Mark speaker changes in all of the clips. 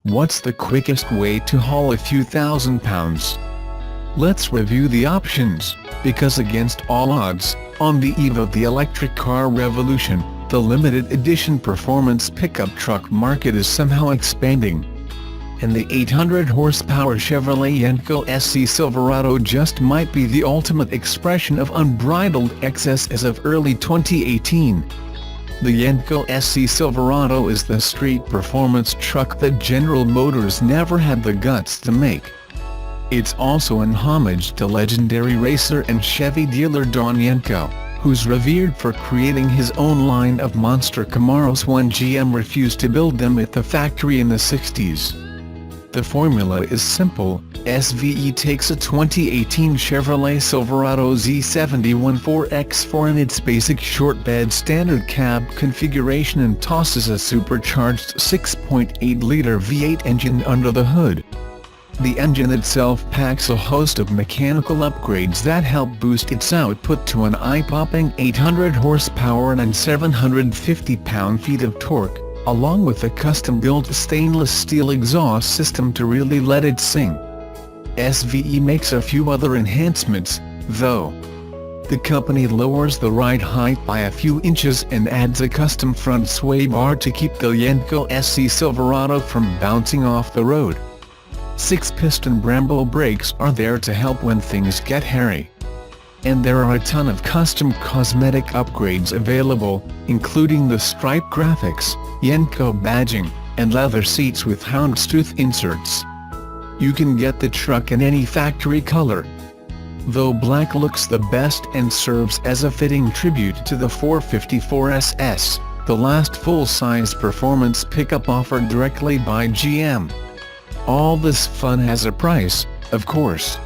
Speaker 1: What's the quickest way to haul a few thousand pounds? Let's review the options, because against all odds, on the eve of the electric car revolution, the limited edition performance pickup truck market is somehow expanding. And the 800-horsepower Chevrolet Yenko SC Silverado just might be the ultimate expression of unbridled excess as of early 2018. The Yenko SC Silverado is the street performance truck that General Motors never had the guts to make. It's also an homage to legendary racer and Chevy dealer Don Yenko, who's revered for creating his own line of monster Camaros when GM refused to build them at the factory in the 60s. The formula is simple. SVE takes a 2018 Chevrolet Silverado Z71 4X4 in its basic short bed standard cab configuration and tosses a supercharged 6.8-liter V8 engine under the hood. The engine itself packs a host of mechanical upgrades that help boost its output to an eye-popping 800 horsepower and 750 pound-feet of torque, along with a custom-built stainless steel exhaust system to really let it sing. SVE makes a few other enhancements, though. The company lowers the ride height by a few inches and adds a custom front sway bar to keep the Yenko SC Silverado from bouncing off the road. 6-piston Brembo brakes are there to help when things get hairy. And there are a ton of custom cosmetic upgrades available, including the stripe graphics, Yenko badging, and leather seats with houndstooth inserts. You can get the truck in any factory color, though black looks the best and serves as a fitting tribute to the 454 SS, the last full-size performance pickup offered directly by GM. All this fun has a price, of course.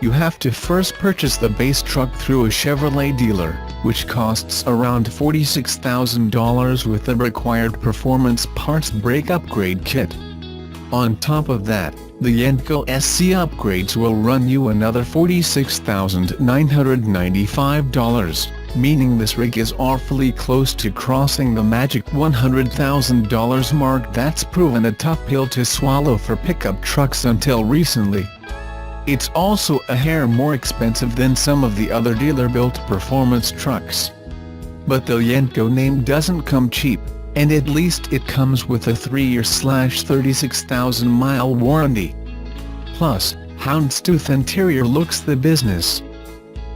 Speaker 1: You have to first purchase the base truck through a Chevrolet dealer, which costs around $46,000 with the required performance parts brake upgrade kit. On top of that, the Yenko SC upgrades will run you another $46,995, meaning this rig is awfully close to crossing the magic $100,000 mark that's proven a tough pill to swallow for pickup trucks until recently. It's also a hair more expensive than some of the other dealer-built performance trucks. But the Yenko name doesn't come cheap, and at least it comes with a 3-year/36,000-mile warranty. Plus, houndstooth interior looks the business.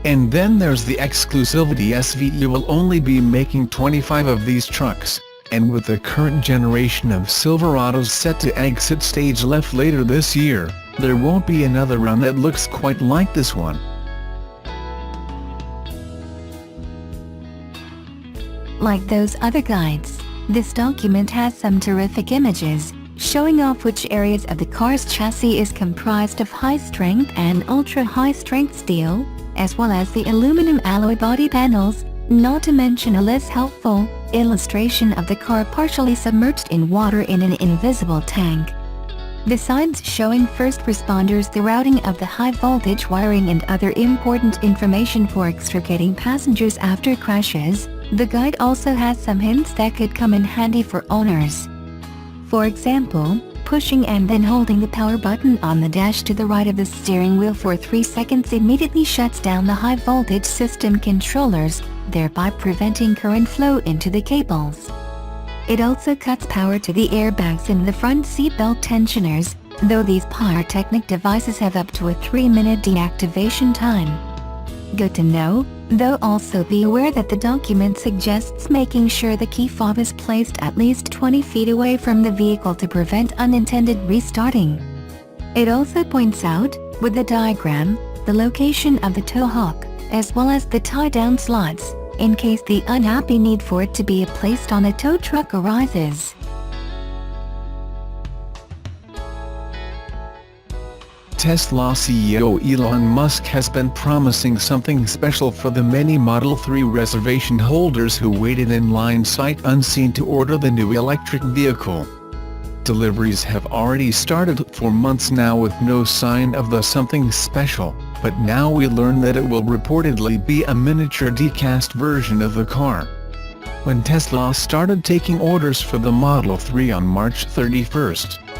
Speaker 1: And then there's the exclusivity. SVE will only be making 25 of these trucks, and with the current generation of Silverados set to exit stage left later this year, there won't be another run that looks quite like this one.
Speaker 2: Like those other guides, this document has some terrific images, showing off which areas of the car's chassis is comprised of high-strength and ultra-high-strength steel, as well as the aluminum alloy body panels, not to mention a less helpful illustration of the car partially submerged in water in an invisible tank. Besides showing first responders the routing of the high-voltage wiring and other important information for extricating passengers after crashes, the guide also has some hints that could come in handy for owners. For example, pushing and then holding the power button on the dash to the right of the steering wheel for 3 seconds immediately shuts down the high-voltage system controllers, thereby preventing current flow into the cables. It also cuts power to the airbags in the front seatbelt tensioners, though these pyrotechnic devices have up to a 3-minute deactivation time. Good to know, though also be aware that the document suggests making sure the key fob is placed at least 20 feet away from the vehicle to prevent unintended restarting. It also points out, with the diagram, the location of the tow hook, as well as the tie-down slots, in case the unhappy need for it to be placed on a tow truck arises.
Speaker 1: Tesla CEO Elon Musk has been promising something special for the many Model 3 reservation holders who waited in line sight unseen to order the new electric vehicle. Deliveries have already started for months now with no sign of the something special, but now we learn that it will reportedly be a miniature die-cast version of the car. When Tesla started taking orders for the Model 3 on March 31,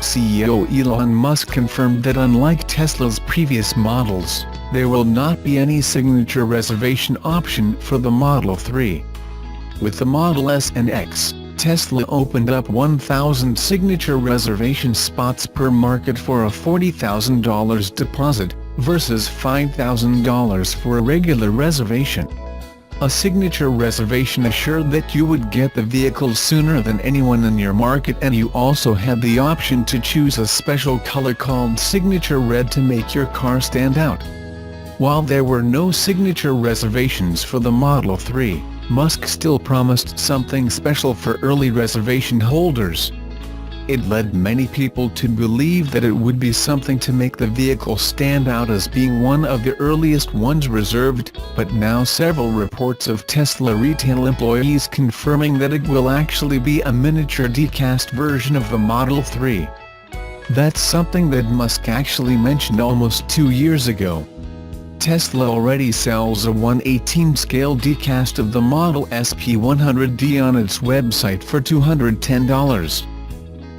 Speaker 1: CEO Elon Musk confirmed that unlike Tesla's previous models, there will not be any signature reservation option for the Model 3. With the Model S and X, Tesla opened up 1,000 signature reservation spots per market for a $40,000 deposit, versus $5,000 for a regular reservation. A signature reservation assured that you would get the vehicle sooner than anyone in your market, and you also had the option to choose a special color called Signature Red to make your car stand out. While there were no signature reservations for the Model 3, Musk still promised something special for early reservation holders. It led many people to believe that it would be something to make the vehicle stand out as being one of the earliest ones reserved, but now several reports of Tesla retail employees confirming that it will actually be a miniature die-cast version of the Model 3. That's something that Musk actually mentioned almost 2 years ago. Tesla already sells a 1/18 scale die-cast of the Model SP100D on its website for $210.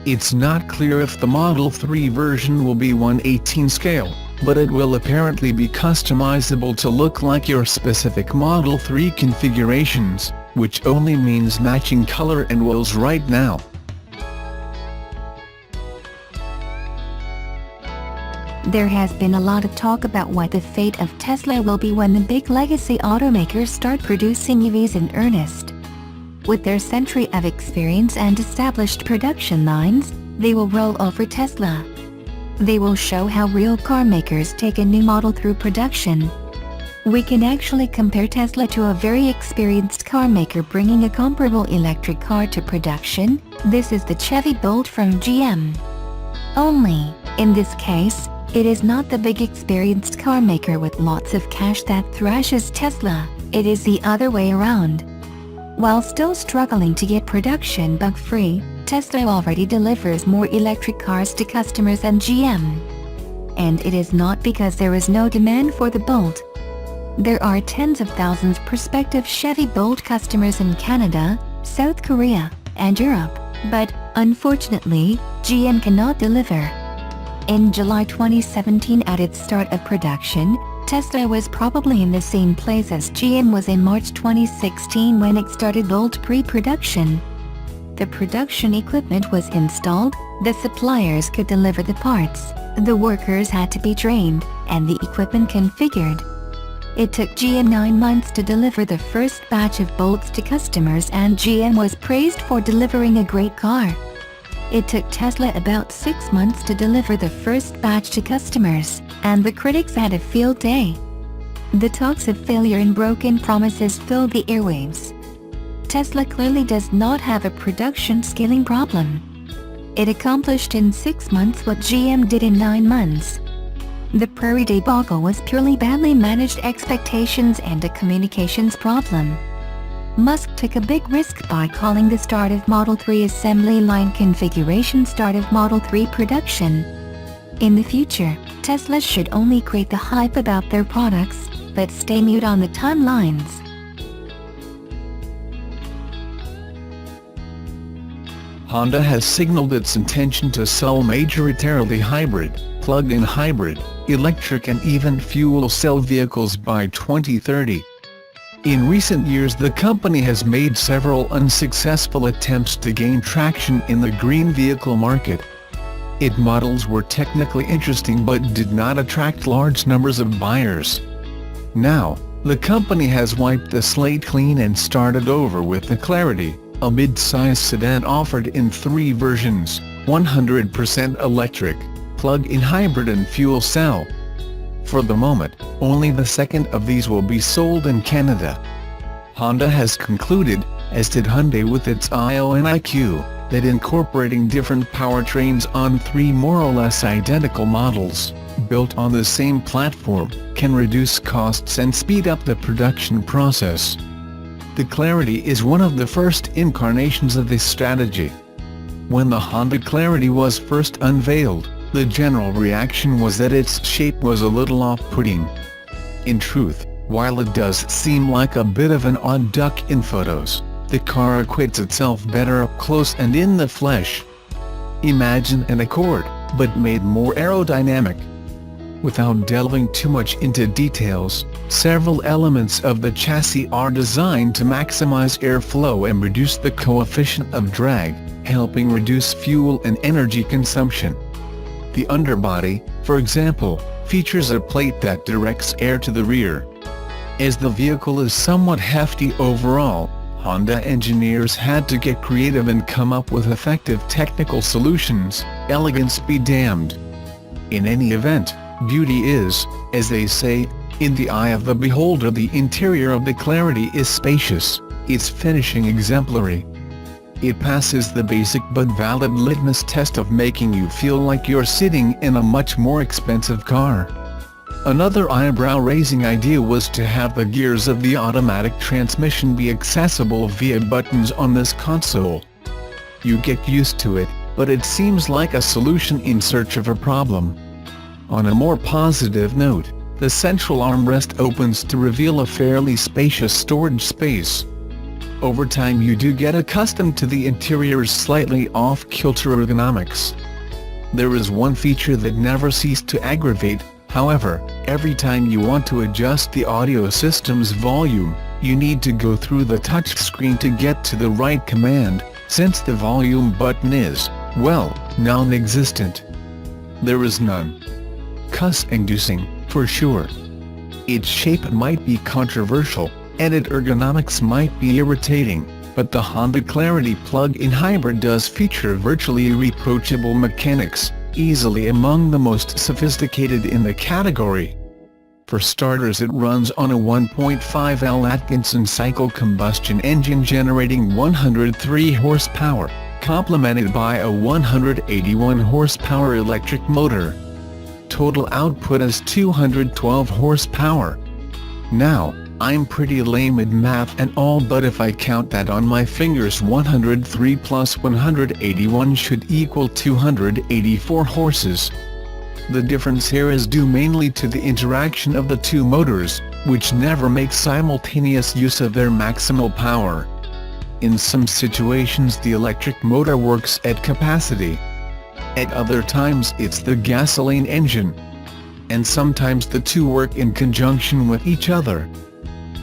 Speaker 1: It's not clear if the Model 3 version will be 1/18 scale, but it will apparently be customizable to look like your specific Model 3 configurations, which only means matching color and wheels right now.
Speaker 2: There has been a lot of talk about what the fate of Tesla will be when the big legacy automakers start producing EVs in earnest. With their century of experience and established production lines, they will roll over Tesla. They will show how real car makers take a new model through production. We can actually compare Tesla to a very experienced car maker bringing a comparable electric car to production. This is the Chevy Bolt from GM. Only, in this case, it is not the big experienced car maker with lots of cash that thrashes Tesla, it is the other way around. While still struggling to get production bug-free, Tesla already delivers more electric cars to customers than GM. And it is not because there is no demand for the Bolt. There are tens of thousands prospective Chevy Bolt customers in Canada, South Korea, and Europe, but, unfortunately, GM cannot deliver. In July 2017, at its start of production, Tesla was probably in the same place as GM was in March 2016 when it started Bolt pre-production. The production equipment was installed, the suppliers could deliver the parts, the workers had to be trained, and the equipment configured. It took GM 9 months to deliver the first batch of Bolts to customers, and GM was praised for delivering a great car. It took Tesla about 6 months to deliver the first batch to customers, and the critics had a field day. The talks of failure and broken promises filled the airwaves. Tesla clearly does not have a production scaling problem. It accomplished in 6 months what GM did in 9 months. The Prairie debacle was purely badly managed expectations and a communications problem. Musk took a big risk by calling the start of Model 3 assembly line configuration start of Model 3 production. In the future, Tesla should only create the hype about their products, but stay mute on the timelines.
Speaker 1: Honda has signaled its intention to sell majoritarily hybrid, plug-in hybrid, electric and even fuel cell vehicles by 2030. In recent years, the company has made several unsuccessful attempts to gain traction in the green vehicle market. Its models were technically interesting but did not attract large numbers of buyers. Now, the company has wiped the slate clean and started over with the Clarity, a mid-size sedan offered in 3 versions: 100% electric, plug-in hybrid and fuel cell. For the moment, only the second of these will be sold in Canada. Honda has concluded, as did Hyundai with its IONIQ, that incorporating different powertrains on 3 more or less identical models, built on the same platform, can reduce costs and speed up the production process. The Clarity is one of the first incarnations of this strategy. When the Honda Clarity was first unveiled, the general reaction was that its shape was a little off-putting. In truth, while it does seem like a bit of an odd duck in photos, the car acquits itself better up close and in the flesh. Imagine an Accord, but made more aerodynamic. Without delving too much into details, several elements of the chassis are designed to maximize airflow and reduce the coefficient of drag, helping reduce fuel and energy consumption. The underbody, for example, features a plate that directs air to the rear. As the vehicle is somewhat hefty overall, Honda engineers had to get creative and come up with effective technical solutions. Elegance be damned. In any event, beauty is, as they say, in the eye of the beholder. The interior of the Clarity is spacious, its finishing exemplary. It passes the basic but valid litmus test of making you feel like you're sitting in a much more expensive car. Another eyebrow-raising idea was to have the gears of the automatic transmission be accessible via buttons on this console. You get used to it, but it seems like a solution in search of a problem. On a more positive note, the central armrest opens to reveal a fairly spacious storage space. Over time you do get accustomed to the interior's slightly off-kilter ergonomics. There is one feature that never ceased to aggravate, however. Every time you want to adjust the audio system's volume, you need to go through the touchscreen to get to the right command, since the volume button is, well, non-existent. There is none. Cuss-inducing, for sure. Its shape might be controversial, and its ergonomics might be irritating, but the Honda Clarity plug-in hybrid does feature virtually irreproachable mechanics, easily among the most sophisticated in the category. For starters, it runs on a 1.5L Atkinson cycle combustion engine generating 103 horsepower, complemented by a 181 horsepower electric motor. Total output is 212 horsepower. Now, I'm pretty lame at math and all, but if I count that on my fingers, 103 plus 181 should equal 284 horses. The difference here is due mainly to the interaction of the two motors, which never make simultaneous use of their maximal power. In some situations the electric motor works at capacity. At other times it's the gasoline engine. And sometimes the two work in conjunction with each other.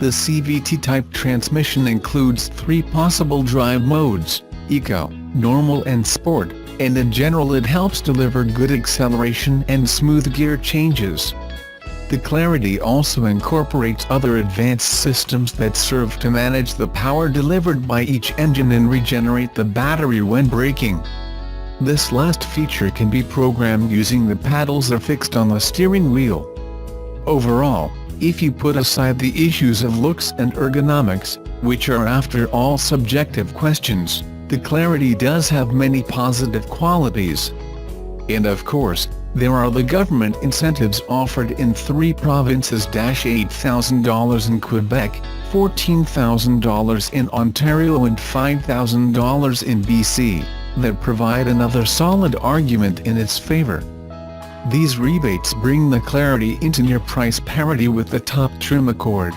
Speaker 1: The CVT-type transmission includes 3 possible drive modes: Eco, Normal and Sport, and in general it helps deliver good acceleration and smooth gear changes. The Clarity also incorporates other advanced systems that serve to manage the power delivered by each engine and regenerate the battery when braking. This last feature can be programmed using the paddles affixed on the steering wheel. Overall, if you put aside the issues of looks and ergonomics, which are after all subjective questions, the Clarity does have many positive qualities. And of course, there are the government incentives offered in 3 provinces: $8,000 in Quebec, $14,000 in Ontario and $5,000 in BC, that provide another solid argument in its favor. These rebates bring the Clarity into near price parity with the top trim Accord.